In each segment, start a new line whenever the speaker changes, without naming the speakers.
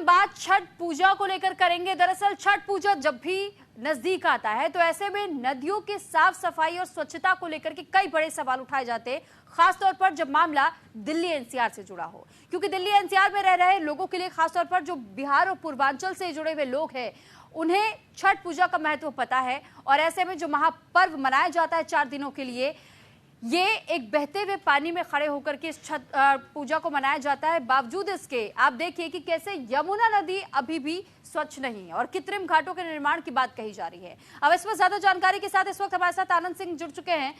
बात छठ पूजा को लेकर करेंगे। दरअसल छठ पूजा जब भी नजदीक आता है तो ऐसे में नदियों की साफ सफाई और स्वच्छता को लेकर के कई बड़े सवाल उठाए जाते हैं, खासतौर पर जब मामला दिल्ली एनसीआर से जुड़ा हो। क्योंकि दिल्ली एनसीआर में रह रहे लोगों के लिए, खासतौर पर जो बिहार और पूर्वांचल से जुड़े हुए लोग हैं, उन्हें छठ पूजा का महत्व पता है। और ऐसे में जो महापर्व मनाया जाता है 4 दिनों के लिए, ये एक बहते हुए पानी में खड़े होकर के इस छठ पूजा को मनाया जाता है। बावजूद इसके आप देखिए कि कैसे यमुना नदी अभी भी स्वच्छ नहीं है और कृत्रिम घाटों के निर्माण की बात कही जा रही है। अब इस पर ज्यादा जानकारी के साथ इस वक्त हमारे साथ आनंद सिंह जुड़ चुके हैं।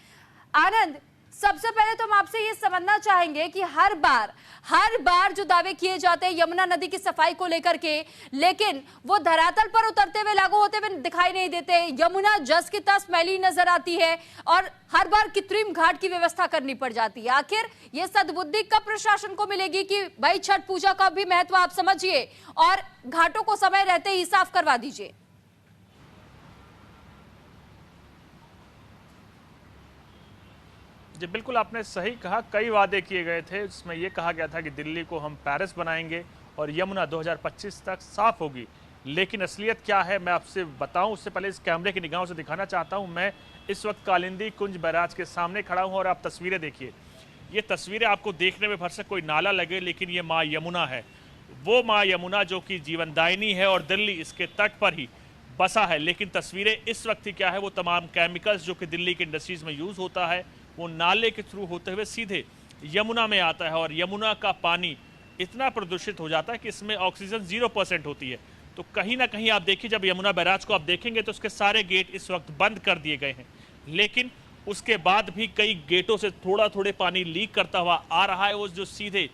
आनंद, सबसे पहले तो हम आपसे ये समझना चाहेंगे कि हर बार जो दावे किए जाते हैं यमुना नदी की सफाई को लेकर के, लेकिन वो धरातल पर उतरते हुए, लागू होते हुए दिखाई नहीं देते। यमुना जस की तस मैली नजर आती है और हर बार कृत्रिम घाट की व्यवस्था करनी पड़ जाती है। आखिर ये सद्बुद्धि कब प्रशासन को मिलेगी कि भाई छठ पूजा का भी महत्व आप समझिए और घाटों को समय रहते ही साफ करवा दीजिए?
जी बिल्कुल, आपने सही कहा। कई वादे किए गए थे, इसमें यह कहा गया था कि दिल्ली को हम पेरिस बनाएंगे और यमुना 2025 तक साफ होगी। लेकिन असलियत क्या है मैं आपसे बताऊं, उससे पहले इस कैमरे की निगाहों से दिखाना चाहता हूं। मैं इस वक्त कालिंदी कुंज बैराज के सामने खड़ा हूं और आप तस्वीरें देखिए। ये तस्वीरें आपको देखने में भर से कोई नाला लगे, लेकिन ये माँ यमुना है। वो माँ यमुना जो कि जीवनदायिनी है और दिल्ली इसके तट पर ही बसा है। लेकिन तस्वीरें इस वक्त क्या है, वो तमाम केमिकल्स जो कि दिल्ली की इंडस्ट्रीज में यूज होता है, वो नाले के थ्रू होते हुए सीधे यमुना में आता है। और यमुना का पानी इतना प्रदूषित हो जाता है कि इसमें ऑक्सीजन 0% होती है। तो कहीं ना कहीं आप देखिए, जब यमुना बैराज को आप देखेंगे तो उसके सारे गेट इस वक्त बंद कर दिए गए हैं, लेकिन उसके बाद भी कई गेटों से थोड़े पानी लीक करता हुआ आ रहा है। वो जो सीधे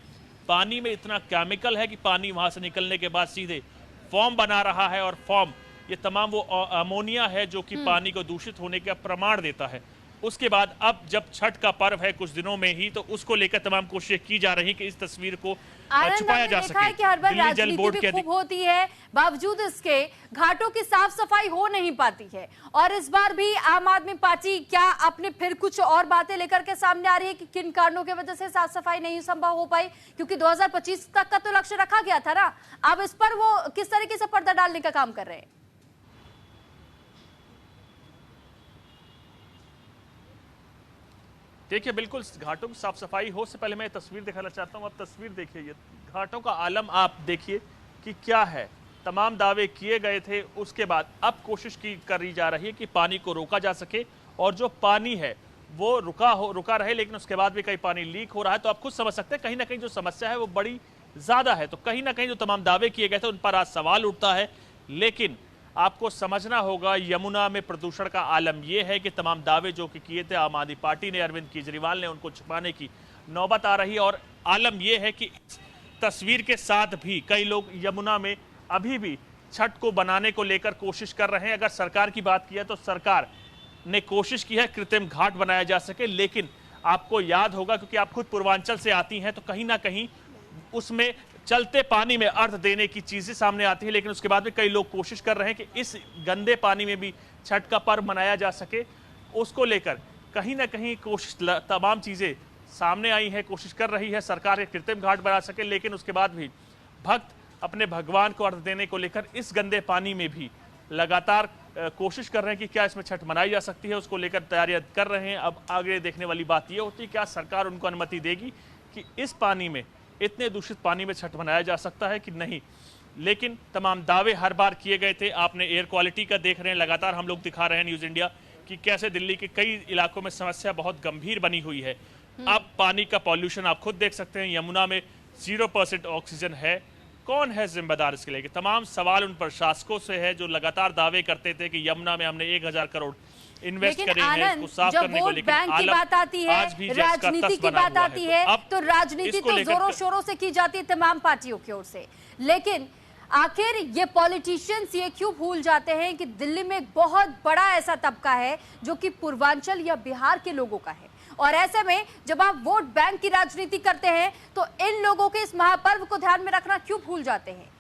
पानी में इतना केमिकल है कि पानी वहां से निकलने के बाद सीधे फॉर्म बना रहा है। और फॉर्म ये तमाम वो अमोनिया है जो कि पानी को दूषित होने का प्रमाण देता है। उसके बाद अब जब छठ का पर्व है कुछ दिनों में ही, तो उसको लेकर तमाम कोशिशें की जा रही कि इस तस्वीर को छुपाया जा सके।
कि हर बार राजनीति भी खूब होती है, बावजूद इसके घाटों की साफ सफाई हो नहीं पाती है। और इस बार भी आम आदमी पार्टी क्या अपने फिर कुछ और बातें लेकर के सामने आ रही है कि किन कारणों की वजह से साफ सफाई नहीं संभव हो पाई? क्योंकि 2025 तक का तो लक्ष्य रखा गया था ना। अब इस पर वो किस तरीके से पर्दा डालने का काम कर रहे हैं?
देखिए, बिल्कुल घाटों की साफ सफाई हो से पहले मैं तस्वीर दिखाना चाहता हूं। आप तस्वीर देखिए, ये घाटों का आलम आप देखिए कि क्या है। तमाम दावे किए गए थे, उसके बाद अब कोशिश की करी जा रही है कि पानी को रोका जा सके और जो पानी है वो रुका रहे, लेकिन उसके बाद भी कई पानी लीक हो रहा है। तो आप खुद समझ सकते हैं कहीं ना कहीं जो समस्या है वो बड़ी ज्यादा है। तो कहीं ना कहीं जो तमाम दावे किए गए थे उन पर आज सवाल उठता है। लेकिन आपको समझना होगा, यमुना में प्रदूषण का आलम यह है कि तमाम दावे जो कि किए थे आम आदमी पार्टी ने, अरविंद केजरीवाल ने, उनको छुपाने की नौबत आ रही है। और आलम यह है कि तस्वीर के साथ भी कई लोग यमुना में अभी भी छठ को बनाने को लेकर कोशिश कर रहे हैं। अगर सरकार की बात की है तो सरकार ने कोशिश की है कृत्रिम घाट बनाया जा सके, लेकिन आपको याद होगा, क्योंकि आप खुद पूर्वांचल से आती हैं, तो कहीं ना कहीं उसमें चलते पानी में अर्थ देने की चीजें सामने आती है। लेकिन उसके बाद भी कई लोग कोशिश कर रहे हैं कि इस गंदे पानी में भी छठ का पर्व मनाया जा सके। उसको लेकर कहीं ना कहीं कोशिश, तमाम चीजें सामने आई है, कोशिश कर रही है सरकार के कृत्रिम घाट बना सके। लेकिन उसके बाद भी भक्त अपने भगवान को अर्थ देने को लेकर इस गंदे पानी में भी लगातार कोशिश कर रहे हैं कि क्या इसमें छठ मनाई जा सकती है। उसको लेकर तैयारियां कर रहे हैं। अब आगे देखने वाली बात यह होती है क्या सरकार उनको अनुमति देगी कि इस पानी में, इतने दूषित पानी में छठ मनाया जा सकता है कि नहीं। लेकिन तमाम दावे हर बार किए गए थे। आपने एयर क्वालिटी का देख रहे हैं, लगातार हम लोग दिखा रहे हैं न्यूज इंडिया कि कैसे दिल्ली के कई इलाकों में समस्या बहुत गंभीर बनी हुई है। अब पानी का पॉल्यूशन आप खुद देख सकते हैं, यमुना में 0% ऑक्सीजन है। कौन है जिम्मेदार इसके लिए? तमाम सवाल उन प्रशासकों से है जो लगातार दावे करते थे कि यमुना में हमने 1000 करोड़ इन्वेस्ट करेंगे इसको साफ करने को। लेकिन
बैंक की बात आती है, राजनीति की बात आती है, तो राजनीति तो जोरों शोरों से की जाती है तमाम पार्टियों की ओर से। लेकिन आखिर ये पॉलिटिशियंस ये क्यों भूल जाते हैं कि दिल्ली में एक बहुत बड़ा ऐसा तबका है जो कि पूर्वांचल या बिहार के लोगों का है। और ऐसे में जब आप वोट बैंक की राजनीति करते हैं तो इन लोगों के इस महापर्व को ध्यान में रखना क्यों भूल जाते हैं?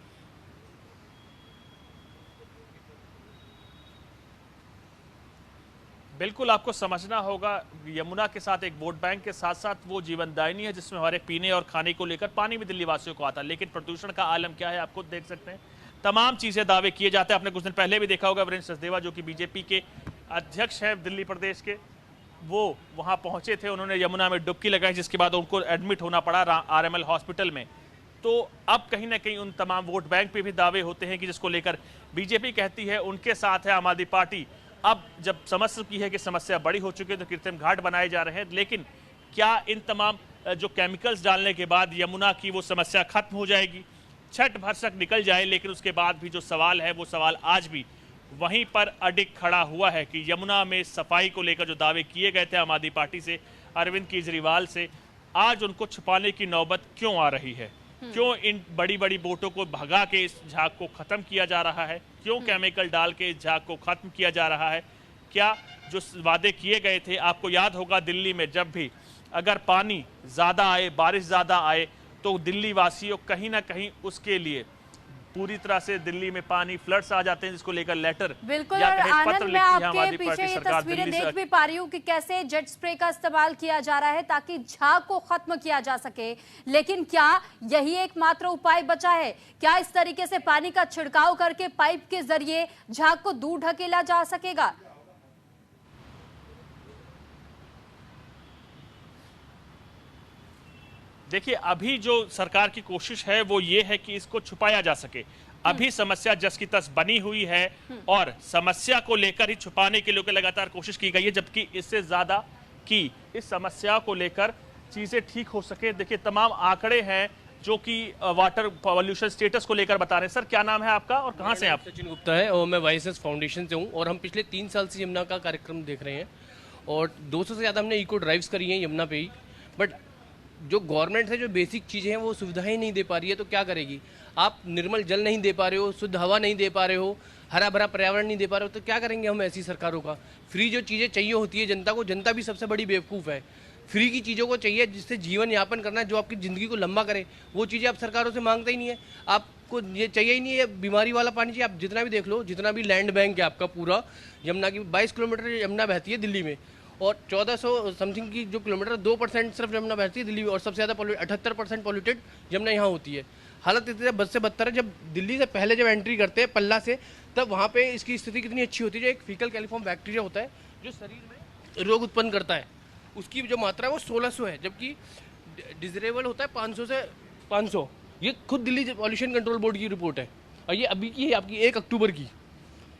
बिल्कुल आपको समझना होगा, यमुना के साथ एक वोट बैंक के साथ साथ वो जीवनदायिनी है जिसमें हमारे पीने और खाने को लेकर पानी भी दिल्ली वासियों को आता है। लेकिन प्रदूषण का आलम क्या है आप खुद देख सकते हैं। तमाम चीजें दावे किए जाते हैं। आपने कुछ दिन पहले भी देखा होगा वीरेंद्र सचदेवा जो कि बीजेपी के अध्यक्ष हैं दिल्ली प्रदेश के, वो वहां पहुंचे थे, उन्होंने यमुना में डुबकी लगाई जिसके बाद उनको एडमिट होना पड़ा आरएमएल हॉस्पिटल में। तो अब कहीं ना कहीं उन तमाम वोट बैंक पे भी दावे होते हैं कि जिसको लेकर बीजेपी कहती है उनके साथ है आम आदमी पार्टी। अब जब समझ चुकी है कि समस्या बड़ी हो चुकी है तो कृत्रिम घाट बनाए जा रहे हैं, लेकिन क्या इन तमाम जो केमिकल्स डालने के बाद यमुना की वो समस्या खत्म हो जाएगी? छठ भरसक निकल जाए लेकिन उसके बाद भी जो सवाल है वो सवाल आज भी वहीं पर अडिग खड़ा हुआ है कि यमुना में सफाई को लेकर जो दावे किए गए थे आम आदमी पार्टी से, अरविंद केजरीवाल से, आज उनको छुपाने की नौबत क्यों आ रही है? क्यों इन बड़ी बड़ी बोटों को भगा के इस झाग को खत्म किया जा रहा है? क्यों केमिकल डाल के इस झाग को खत्म किया जा रहा है? क्या जो वादे किए गए थे, आपको याद होगा दिल्ली में जब भी अगर पानी ज्यादा आए, बारिश ज्यादा आए तो दिल्ली वासियों कहीं ना कहीं उसके लिए पूरी तरह से दिल्ली में पानी फ्लड्स आ जाते हैं, जिसको लेकर लेटर
बिल्कुल।
या
और
कहीं
आनंद,
पत्र
मैं
लिखती है
आपके
हमारी
पीछे
पार्टी
ये
सरकार
तस्वीरें
दिल्ली
देख
से।
भी पा रही हूँ कि कैसे जेट स्प्रे का इस्तेमाल किया जा रहा है ताकि झाग को खत्म किया जा सके। लेकिन क्या यही एकमात्र उपाय बचा है? क्या इस तरीके से पानी का छिड़काव करके पाइप के जरिए झाग को दूर ढकेला जा सकेगा?
देखिए, अभी जो सरकार की कोशिश है वो ये है कि इसको छुपाया जा सके। अभी समस्या जस की तस बनी हुई है और समस्या को लेकर ही छुपाने के लिए लगातार कोशिश की गई है, जबकि इससे ज्यादा कि इस समस्या को लेकर चीजें ठीक हो सके। देखिए, तमाम आंकड़े हैं जो कि वाटर पॉल्यूशन स्टेटस को लेकर बता रहे हैं। सर, क्या नाम है आपका और कहाँ से आप?
सचिन गुप्ता है और मैं वाइसेस फाउंडेशन से हूँ और हम पिछले 3 साल से यमुना का कार्यक्रम देख रहे हैं और 200 से ज़्यादा हमने इको ड्राइव्स करी हैं यमुना पे ही। बट जो गवर्नमेंट है जो बेसिक चीज़ें हैं वो सुविधाएं नहीं दे पा रही है, तो क्या करेगी? आप निर्मल जल नहीं दे पा रहे हो, शुद्ध हवा नहीं दे पा रहे हो, हरा भरा पर्यावरण नहीं दे पा रहे हो, तो क्या करेंगे हम ऐसी सरकारों का? फ्री जो चीज़ें चाहिए होती है जनता को, जनता भी सबसे बड़ी बेवकूफ़ है। फ्री की चीज़ों को चाहिए जिससे जीवन यापन करना है, जो आपकी ज़िंदगी को लंबा करे, वो चीज़ें आप सरकारों से मांगते ही नहीं है। आपको ये चाहिए ही नहीं है, बीमारी वाला पानी चाहिए। आप जितना भी देख लो, जितना भी लैंड बैंक है आपका पूरा यमुना की, 22 किलोमीटर यमुना बहती है दिल्ली में और 1400 समथिंग की जो किलोमीटर 2% सिर्फ यमुना बहती है दिल्ली में और सबसे ज़्यादा 78% पॉल्यूटेड यमुना यहाँ होती है। हालत इतनी बद से बदतर है, जब दिल्ली से पहले जब एंट्री करते हैं पल्ला से, तब वहाँ पे इसकी स्थिति कितनी अच्छी होती है। जो एक फीकल कैलिफॉर्म बैक्टीरिया होता है जो शरीर में रोग उत्पन्न करता है, उसकी जो मात्रा है वो 1600 है, जबकि डिजरेबल होता है 500 से 500। ये खुद दिल्ली पॉल्यूशन कंट्रोल बोर्ड की रिपोर्ट है और ये अभी की है आपकी 1 अक्टूबर की।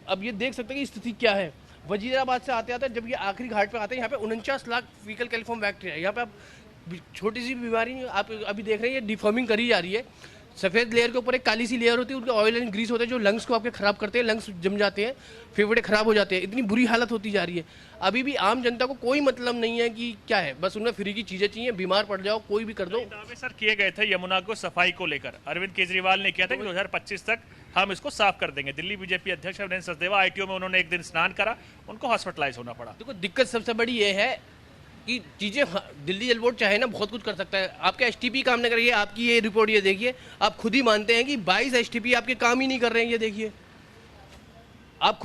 अब ये देख सकते हैं कि स्थिति क्या है। वजीराबाद से आते आते जब ये आखिरी घाट पे आते हैं, यहाँ पे 49 लाख फीकल कैलिफॉर्म बैक्टीरिया। यहाँ पे आप छोटी सी बीमारी आप अभी देख रहे हैं, ये डिफॉर्मिंग करी जा रही है। सफ़ेद लेयर के ऊपर एक काली सी लेयर होती है, उनके ऑयल एंड ग्रीस होते हैं जो लंग्स को आपके खराब करते हैं, लंग्स जम जाते हैं, फेफड़े खराब हो जाते हैं। इतनी बुरी हालत होती जा रही है। अभी भी आम जनता को कोई मतलब नहीं है कि क्या है, बस उन्हें फ्री की चीज़ें चाहिए, बीमार पड़ जाओ कोई भी कर दो।
दावे सर किए गए थे यमुना को सफाई को लेकर, अरविंद केजरीवाल ने किया था कि 2025 तक हम इसको साफ कर देंगे। दिल्ली बीजेपी अध्यक्ष वीरेंद्र सचदेवा आईटीओ में उन्होंने एक दिन स्नान करा, उनको हॉस्पिटलाइज होना पड़ा।
देखो, दिक्कत सबसे बड़ी ये है कि चीज़ें दिल्ली जल बोर्ड चाहे ना बहुत कुछ कर सकता है। आपके एसटीपी काम नहीं कर रही है। आपकी ये रिपोर्ट ये देखिए, आप खुद ही मानते हैं कि 22 एसटीपी आपके काम ही नहीं कर रहे हैं। ये देखिए, आप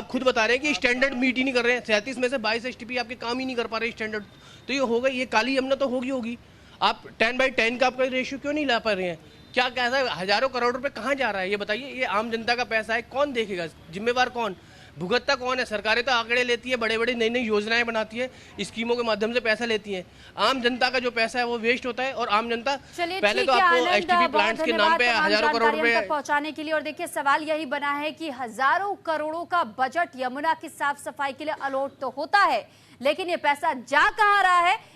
खुद बता रहे हैं कि स्टैंडर्ड मीट ही नहीं कर रहे हैं। 37 में से 22 एसटीपी आपके काम ही नहीं कर पा रहे स्टैंडर्ड। तो ये होगा, ये काली यमुना तो होगी। आप 10/10 का आपका रेशियो क्यों नहीं ला पा रहे हैं? क्या कहता है, हजारों करोड़ रुपए कहाँ जा रहा है ये बताइए? ये आम जनता का पैसा है, कौन देखेगा? जिम्मेवार कौन? भुगतता कौन है? सरकारें तो आंकड़े लेती है, बड़े बड़े नई नई योजनाएं बनाती है, स्कीमों के माध्यम से पैसा लेती है। आम जनता का जो पैसा है वो वेस्ट होता है और आम जनता पहले तो आपको एसटीपी प्लांट्स के नाम पे हजारों करोड़ रुपए
पहुंचाने के लिए। और देखिए, सवाल यही बना है कि हजारों करोड़ों का बजट यमुना की साफ सफाई के लिए अलॉट तो होता है, लेकिन ये पैसा जा कहां रहा है